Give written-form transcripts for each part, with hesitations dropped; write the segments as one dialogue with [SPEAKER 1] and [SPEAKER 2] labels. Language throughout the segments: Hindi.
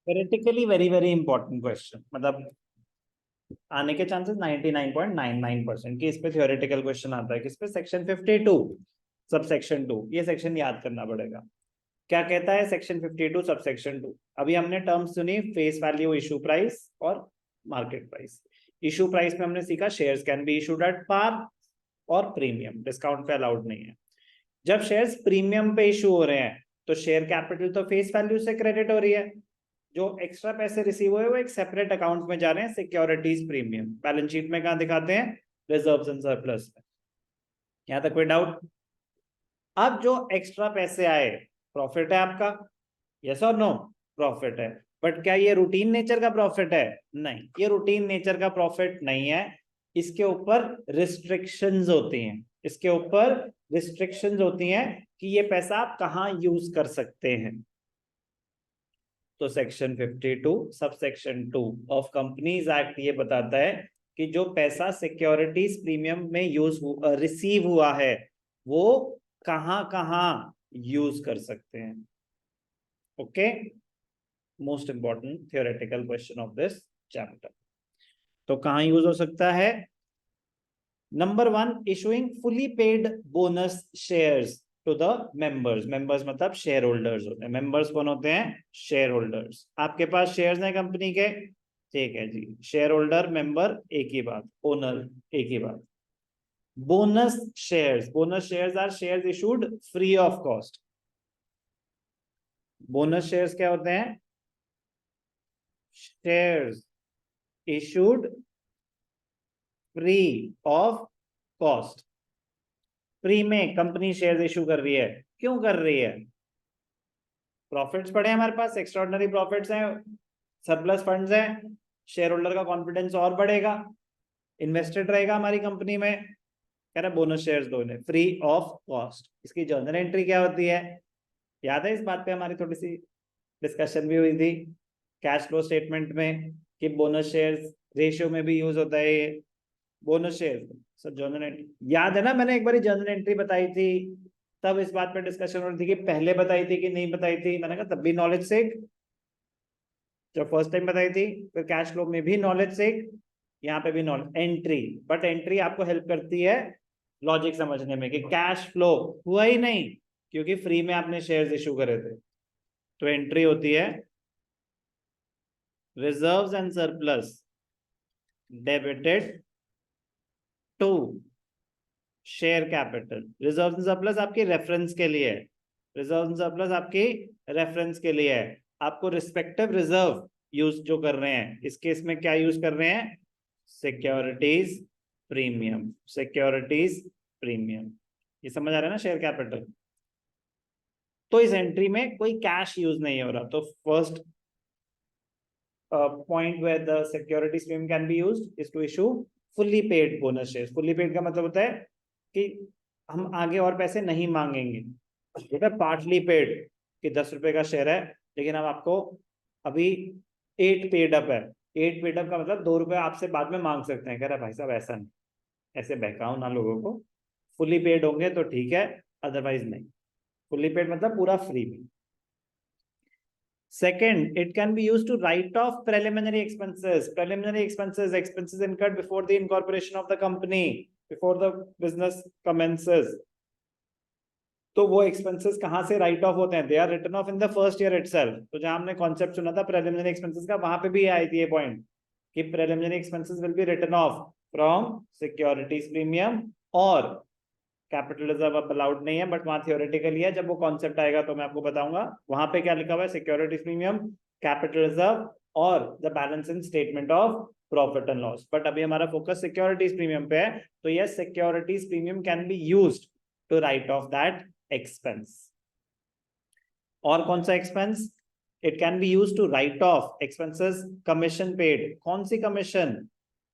[SPEAKER 1] Theoretically very very important question, मतलब आने के चांसेस 99.99% कि इस पे थ्योरेटिकल क्वेश्चन आता है। किस पे? Section 52 sub section 2। ये सेक्शन याद करना पड़ेगा। क्या कहता है सेक्शन 52 सब सेक्शन 2? अभी हमने टर्म्स सुनी, फेस वैल्यू, इशू प्राइस और मार्केट प्राइस। इशू प्राइस में हमने सीखा shares can be issued at par और प्रीमियम, डिस्काउंट पे अलाउड नहीं है। जब शेयर्स प्रीमियम पे इशू हो रहे हैं तो शेयर कैपिटल तो फेस वैल्यू से क्रेडिट हो रही है, जो एक्स्ट्रा पैसे रिसीव हुए वो एक सेपरेट अकाउंट में जा रहे हैं, सिक्योरिटीज प्रीमियम। बैलेंस शीट में कहां दिखाते हैं? रिजर्व्स एंड सरप्लस में। यहां तक कोई डाउट? अब जो एक्स्ट्रा पैसे आए, प्रॉफिट है आपका, यस और नो? प्रॉफिट है। बट क्या ये रूटीन नेचर का प्रॉफिट है? नहीं, ये रूटीन नेचर का प्रॉफिट नहीं है। इसके ऊपर रिस्ट्रिक्शंस होती हैं, इसके ऊपर रिस्ट्रिक्शंस होती हैं कि ये पैसा आप कहां यूज कर सकते हैं। तो section 52 sub section 2 of companies act ये बताता है कि जो पैसा सिक्योरिटीज प्रीमियम में रिसीव हुआ है वो कहां कहां यूज कर सकते हैं। Okay, most important theoretical question of this chapter. तो कहां यूज हो सकता है? Number 1, issuing fully paid bonus shares to the members. Members मतलब शेयर होल्डर्स होते हैं। मेंबर्स कौन होते हैं? Share holders. आपके पास शेयर्स हैं कंपनी के, ठीक है जी। शेयर होल्डर मेंबर एक ही बात, ओनर एक ही बात। Bonus shares, bonus shares are shares issued free of cost. Bonus shares क्या होते हैं? Shares issued free of cost. Free में कंपनी शेयर्स इशू कर रही है, क्यों कर रही है? प्रॉफिट्स पड़े हमारे पास, एक्स्ट्राऑर्डिनरी प्रॉफिट्स हैं, सरप्लस फंड्स हैं, शेयर होल्डर का कॉन्फिडेंस और बढ़ेगा, इन्वेस्टेड रहेगा हमारी कंपनी में। कह रहा बोनस शेयर्स दो इन्हें फ्री ऑफ कॉस्ट। इसकी जर्नल एंट्री क्या होती है? याद है इस बात पे हमारी थोड़ी सी डिस्कशन भी हुई थी कैश फ्लो स्टेटमेंट में कि बोनस शेयर्स रेशियो में भी यूज होता है ये bonus share. Sir journal entry याद है ना? मैंने एक बार जर्नल एंट्री बताई थी, तब इस बात पर डिस्कशन हो रही थी कि पहले बताई थी कि नहीं बताई थी। मैंने कहा तब भी नॉलेज से, जब फर्स्ट टाइम बताई थी, फिर कैश फ्लो में भी नॉलेज से, यहाँ पे भी नॉलेज एंट्री। बट एंट्री आपको हेल्प करती है लॉजिक समझने में कि कैश फ्लो हुआ ही नहीं क्योंकि फ्री में आपने शेयर्स इशू करे थे। तो एंट्री होती है reserves and surplus debited to share capital. Reserve and surplus आपकी रेफरेंस के लिए है, रिजर्व एंड सरप्लस आपकी रेफरेंस के लिए है। आपको रिस्पेक्टिव रिजर्व यूज जो कर रहे हैं, इस केस में क्या यूज कर रहे हैं? Securities premium, securities premium. ये समझ आ रहा है ना? Share capital. तो इस एंट्री में कोई कैश यूज नहीं हो रहा। तो first point where the security stream can be used is to issue fully paid bonus shares। fully paid का मतलब होता है कि हम आगे और पैसे नहीं मांगेंगे। बेटा पार्टली पेड कि 10 रुपए का शेयर है लेकिन हम आपको अभी 8 पेड अप है। 8 पेड अप का मतलब 2 रुपए आपसे बाद में मांग सकते हैं। कह रहा भाई साहब ऐसा नहीं, ऐसे बहकाओ ना लोगों को। फुली पेड होंगे तो ठीक है, अदरवाइज नहीं। फुली पेड मतलब पूरा फ्री में। Second, it can be used to write off preliminary expenses. Preliminary expenses, expenses incurred before the incorporation of the company, before the business commences. तो वो expenses कहाँ से write off होते हैं? They are written off in the first year itself. तो जहाँ हमने concept सुना था preliminary expenses का, वहां पे भी आई थी ये point कि preliminary expenses will be written off from securities premium और कैपिटल रिजर्व अब अलाउड नहीं है, बट वहां थियोरेटिकली है। जब वो कॉन्सेप्ट आएगा तो मैं आपको बताऊंगा वहां पे क्या लिखा हुआ है। सिक्योरिटीज प्रीमियम, कैपिटल रिजर्व और the balance in statement of profit and loss. But अभी हमारा फोकस सिक्योरिटीज प्रीमियम पे है, तो yes securities premium can be used to write off that expense. और कौन सा expense? It can be used to write off expenses commission paid. कौन सी commission?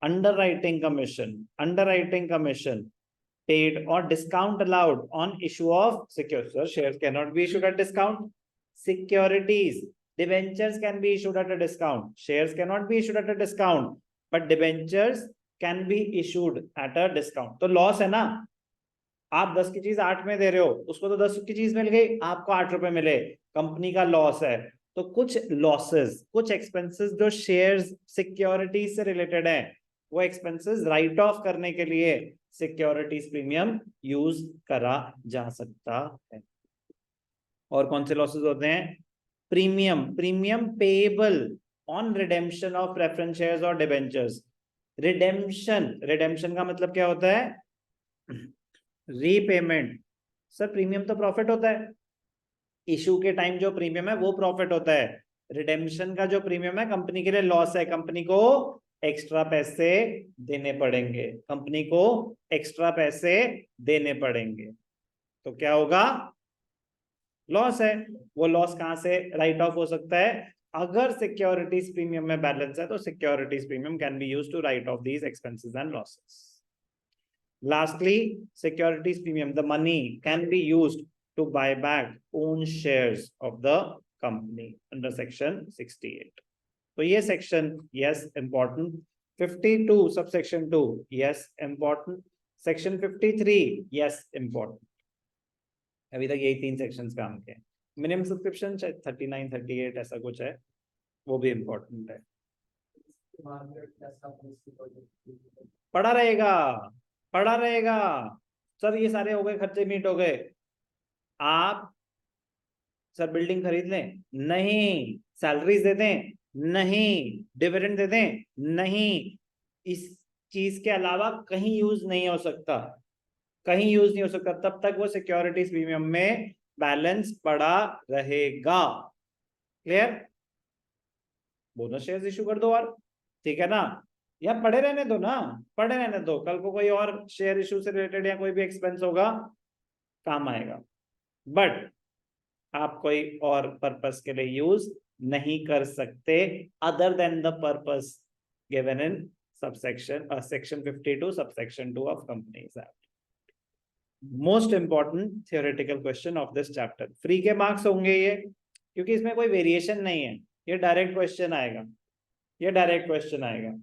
[SPEAKER 1] Underwriting commission, underwriting commission paid or discount allowed on issue of securities. So shares cannot be issued at discount. Securities, debentures can be issued at a discount. Shares cannot be issued at a discount, but debentures can be issued at a discount. तो लॉस है ना? आप 10 की चीज 8 में दे रहे हो, उसको तो 10 की चीज मिल गई, आपको 8 रुपए मिले, कंपनी का लॉस है। तो कुछ लॉसेस, कुछ एक्सपेंसेस जो शेयर्स सिक्योरिटीज से रिलेटेड है, वो एक्सपेंसेस राइट ऑफ करने के लिए सिक्योरिटीज प्रीमियम यूज करा जा सकता है। और कौन से लॉसेस होते हैं? Premium payable on redemption of preference shares और डिबेंचर्स। रिडेम्पशन का मतलब क्या होता है? रीपेमेंट। सर प्रीमियम तो प्रॉफिट होता है, इशू के टाइम जो प्रीमियम है वो प्रॉफिट होता है। रिडेम्पशन का जो प्रीमियम है कंपनी के लिए लॉस है, कंपनी को एक्स्ट्रा पैसे देने पड़ेंगे, कंपनी को एक्स्ट्रा पैसे देने पड़ेंगे, तो क्या होगा? लॉस है। वो लॉस कहां से राइट ऑफ हो सकता है? अगर सिक्योरिटीज प्रीमियम में बैलेंस है तो securities premium can be used to write off these expenses and losses. Lastly, securities premium, the money can be used to buy back own shares of the company under section 68. तो ये section yes important, 52 subsection 2 yes important, section 53 yes important। अभी तक यही 3 sections काम के। मिनिमम सब्सक्रिप्शन 39 38 ऐसा कुछ है, वो भी important है, पड़ा रहेगा, पड़ा रहेगा। सर ये सारे हो गए, खर्चे मीट हो गए। आप सर बिल्डिंग खरीद लें? नहीं। सैलरीज दे दें? नहीं। डिविडेंड दे दें? नहीं। इस चीज के अलावा कहीं यूज नहीं हो सकता, कहीं यूज नहीं हो सकता, तब तक वो सिक्योरिटीज प्रीमियम में बैलेंस पड़ा रहेगा। क्लियर? बोनस शेयर्स इशू कर दो और, ठीक है ना, या पड़े रहने दो ना, पड़े रहने दो, कल को कोई और शेयर इशू से रिलेटेड या कोई भी एक्सपेंस होगा, काम आएगा। बट आप कोई और पर्पस के लिए यूज नहीं कर सकते other than the purpose given in subsection section 52 subsection 2 of companies act. Most important theoretical question of this chapter. Free के मार्क्स होंगे ये, क्योंकि इसमें कोई वेरिएशन नहीं है, ये डायरेक्ट क्वेश्चन आएगा, ये डायरेक्ट क्वेश्चन आएगा।